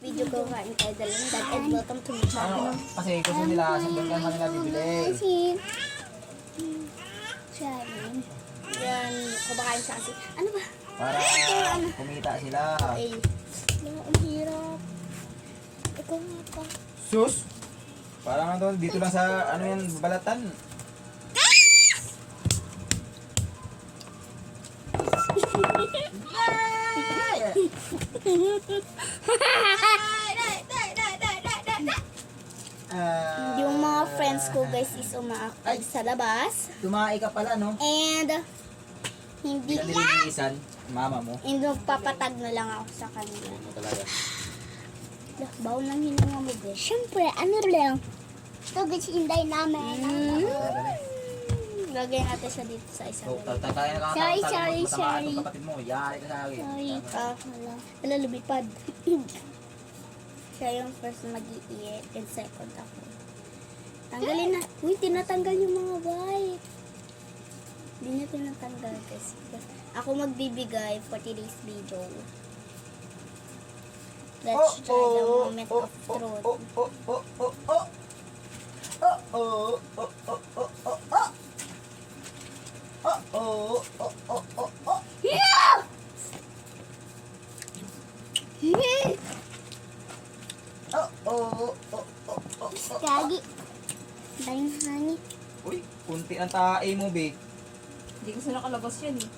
video ko kain tayo dalawang dad and welcome to my channel. Kasi gusto nila, sandun ka kanila bibili. Channel. Yan, kumakain siya kasi. Ano ba? Para kumita sila. Okay. Ang hirap. Ikaw nga pa. Sus! Parang ano, dito lang sa, ano yan, balatan. Yung mga friends ko guys is umaakay sa labas. Tumae ka pala, no? And hindi Hindi ka nililisan, mama mo. and magpapatag na lang ako sa kanila. Ano talaga? Bawal lang hininga mo guys. Siyempre, ano lang. Ito guys, hinday namin. Lagay natin siya dito sa isa. So, tatay na Sorry, kakatawa sorry, matama sorry. itong kapatid mo. Yari ka sa akin. Sorry ka. Wala, lumipad. Siya yung first mag-i-eat and second ako. Tanggalin na. Uy, tinatanggal yung mga white. Hindi niya tinatanggal guys. Ako magbibigay for today's video. Let's try the moment of truth. Gagi. Dahil hangin. Uy, kunti ang tae mo, be. Hindi kasi nakalabas yan eh.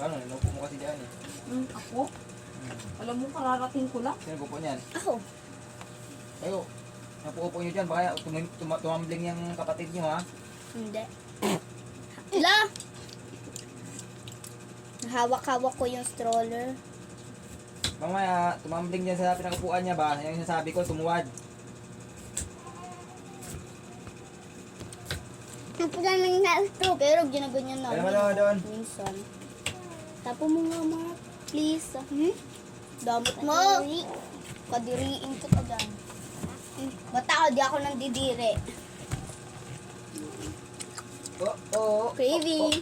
Ano, inupo mo kasi dyan eh. Ako? Alam mo, kararating ko lang. Sino po niyan? Ako. Kayo, napuupo nyo dyan. Baka tumambling yung kapatid nyo, ha? Hindi. Ala! Hawak-hawak ko yung stroller. Mamaya, tumambling dyan sa pinakapuan niya ba? Yung sinasabi ko, tumuwad. Napagaming na ito. Pero ginaganyan Kaya namin. naman doon. Minsan. Tapo mo nga mga please. Damot mo. Kadiriin ko ka dyan. Bata ako, di ako nandidiri. Craving.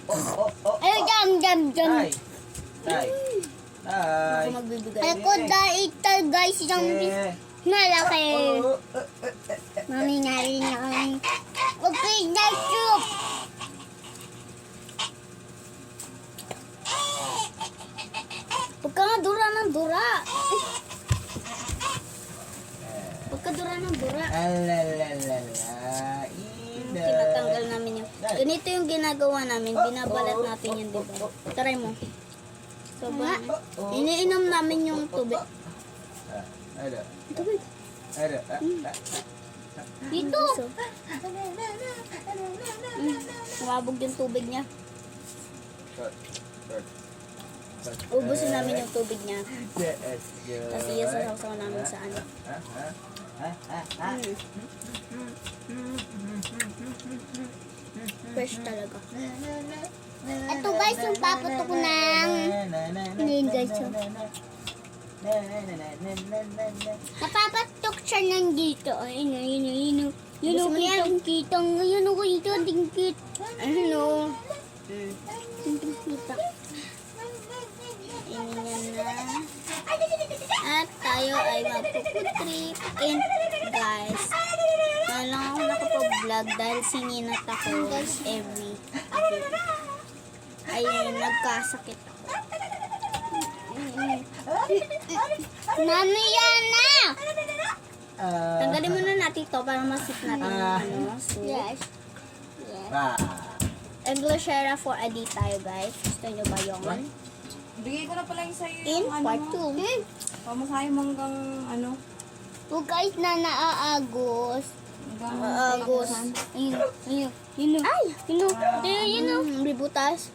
Ayun, jam. Tay. Tay. Tay. Ako magbibigay. Ako ito guys, isang Eh. malaki. Mami, narinig niya kami. Okay, nice soup. Huwag ka nga dura ng dura. Huwag ka dura ng dura. Alalala. Tinatanggal namin yung... Ganito yung ginagawa namin. Binabalat natin yun, diba? Try mo. So, ba? Iniinom namin yung tubig. Ano? Tubig. Ano? Dito. Sumabog yung tubig niya. Short. Ubusin namin yung tubig niya. Kasi yung sasaw namin sa ano. Fresh talaga. Ito guys, yung papatok ko ng... Ngayon guys, oh. Napapatok siya nandito. Ayun. Yun o, kitang. Yun o, kitang dingkit. Ano? Kita. Yan na. At tayo ay magpuputrip. And guys, lang ako nakapag-vlog dahil sininat ako every day. Ay, nagkasakit ako. Mami, yan na! Tanggalin muna natin to para masip natin yung ano. So, yes. English share for a day tayo guys. Gusto nyo ba yung Bigay ko na pala yung sa'yo in yung part ano 2? Pamasahe mo hanggang ano. Oh guys, na naaagos. Hanggang Agos. Ayun. Ay! Yun o. Ributas.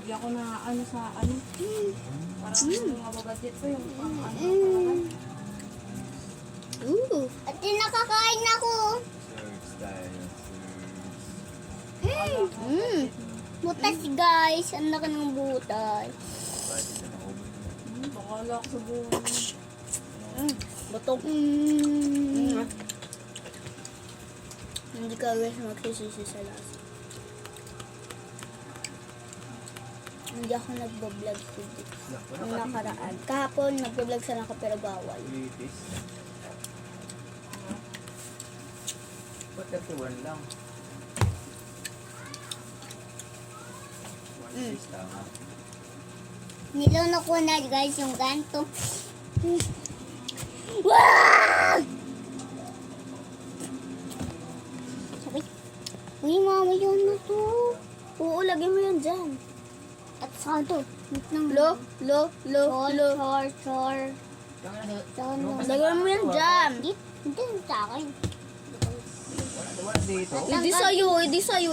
Bigyan ko na ano sa ano. Para yung mababudget ko yung pang ano talaga. At nakakain ako. Butas guys. Ang laki ng butas. Bakala ko sa buwan. Butog. Hindi ka guys magsisisi sa lasa. Hindi ako nagbablog today. Wala Nung ka, nakaraan. Kahapon, nagbablog sana ako pero bawal. Litis. Ba't 31 lang? 1.6 tama. Nilunok ko na guys yung ganto. Wow! Sabi, uy mama yun na to. Oo, lagyan mo yan dyan. At saan to? Lo. Chor. Lagyan mo yan dyan. Hindi sa akin. Wala dito. Hindi sa'yo.